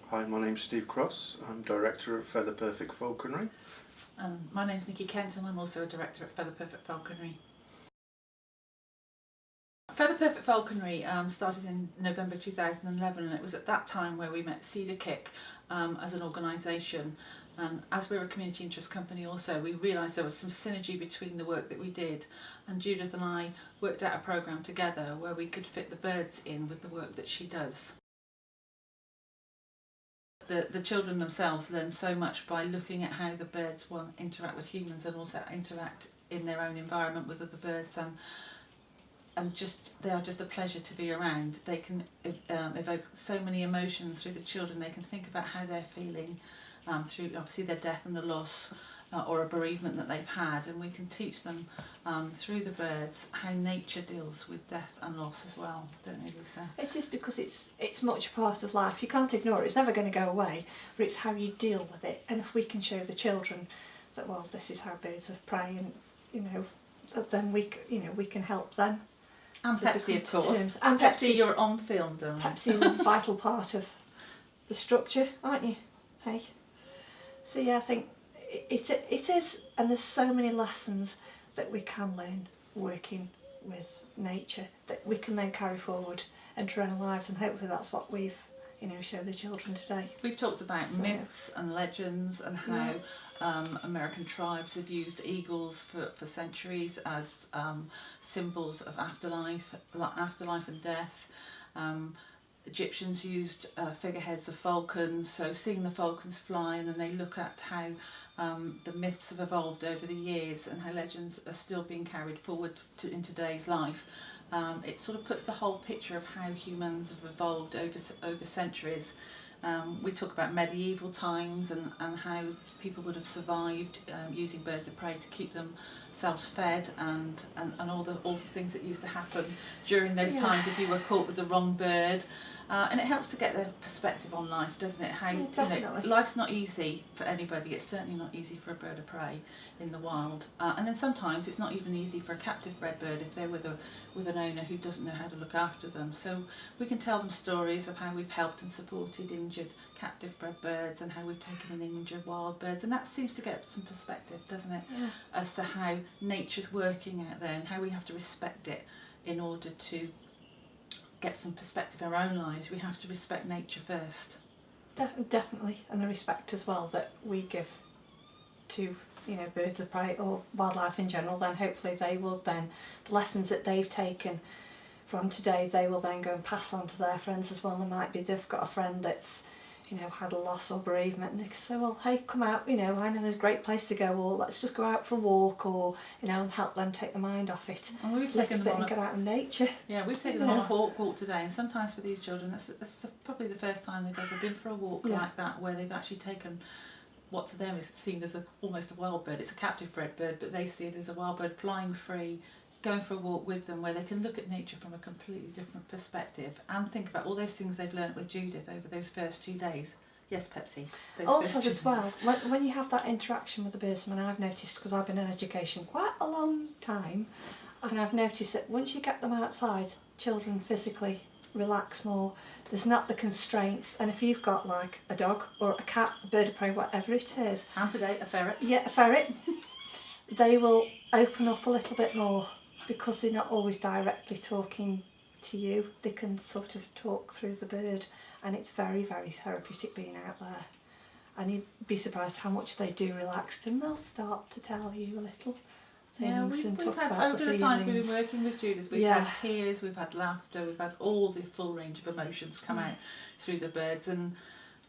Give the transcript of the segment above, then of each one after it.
Hi, my name's Steve Cross. I'm Director of Feather Perfect Falconry. And my name's Nicky and I'm also a Director at Feather Perfect Falconry. Feather Perfect Falconry started in November 2011, and it was at that time where we met CEDAR as an organisation. And as we're a community interest company also, we realised there was some synergy between the work that we did, and Judith and I worked out a programme together where we could fit the birds in with the work that she does. The children themselves learn so much by looking at how the birds interact with humans and also interact in their own environment with other birds, and they are just a pleasure to be around. They can evoke so many emotions through the children. They can think about how they're feeling through obviously their death and the loss or a bereavement that they've had, and we can teach them through the birds how nature deals with death and loss as well, don't we, Lisa? It is, because it's much a part of life. You can't ignore it. It's never going to go away, but it's how you deal with it. And if we can show the children that, well, this is how birds of prey, and then we can help them. And Pepsi, of course. And Pepsi, you're on film, don't you? Pepsi is a vital part of the structure, aren't you? Hey. So yeah, I think it is, and there's so many lessons that we can learn working with nature that we can then carry forward into our own lives, and hopefully that's what we've show the children today. We've talked about myths and legends and how American tribes have used eagles for centuries as symbols of afterlife and death. Egyptians used figureheads of falcons, so seeing the falcons fly, and then they look at how the myths have evolved over the years and how legends are still being carried forward in today's life. It sort of puts the whole picture of how humans have evolved over centuries. We talk about medieval times and how people would have survived using birds of prey to keep themselves fed, and all the awful things that used to happen during those times if you were caught with the wrong bird. And it helps to get their perspective on life, doesn't it? How life's not easy for anybody. It's certainly not easy for a bird of prey in the wild, and then sometimes it's not even easy for a captive bred bird if they're with an owner who doesn't know how to look after them. So we can tell them stories of how we've helped and supported injured captive bred birds and how we've taken in injured wild birds, and that seems to get some perspective, doesn't it, as to how nature's working out there and how we have to respect it in order to get some perspective in our own lives. We have to respect nature first. Definitely, and the respect as well that we give to birds of prey or wildlife in general. Then hopefully they will then, the lessons that they've taken from today, they will then go and pass on to their friends as well. They've got a friend that's had a loss or bereavement, and they can say, well, hey, come out, I know there's a great place to go, or let's just go out for a walk, or and help them take the mind off it. And we've taken them on and get out in nature. Yeah, we've taken them on a walk today, and sometimes for these children that's probably the first time they've ever been for a walk like that, where they've actually taken what to them is seen as almost a wild bird. It's a captive bred bird, but they see it as a wild bird flying free, going for a walk with them, where they can look at nature from a completely different perspective and think about all those things they've learnt with Judith over those first 2 days. Yes, Pepsi. Also as well, when you have that interaction with the birds, I've noticed, because I've been in education quite a long time, and I've noticed that once you get them outside, children physically relax more. There's not the constraints, and if you've got like a dog or a cat, a bird of prey, whatever it is, and today a ferret. Yeah, a ferret. They will open up a little bit more because they're not always directly talking to you. They can sort of talk through the bird, and it's very, very therapeutic being out there. And you'd be surprised how much they do relax, and they'll start to tell you a little things and talk about over the times we've been working with Judith, we've had tears, we've had laughter, we've had all the full range of emotions come out through the birds, and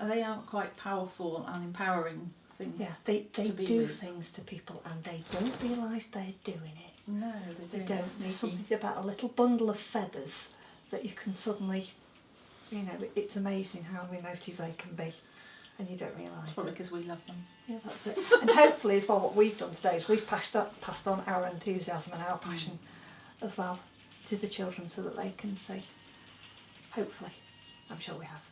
they are quite powerful and empowering things. Yeah, they do things to people, and they don't realise they're doing it. No, they don't. There's something about a little bundle of feathers that you can suddenly, it's amazing how emotive they can be, and you don't realise it. Probably because we love them. Yeah, that's it. And hopefully as well, what we've done today is we've passed on our enthusiasm and our passion as well to the children, so that they can see. Hopefully, I'm sure we have.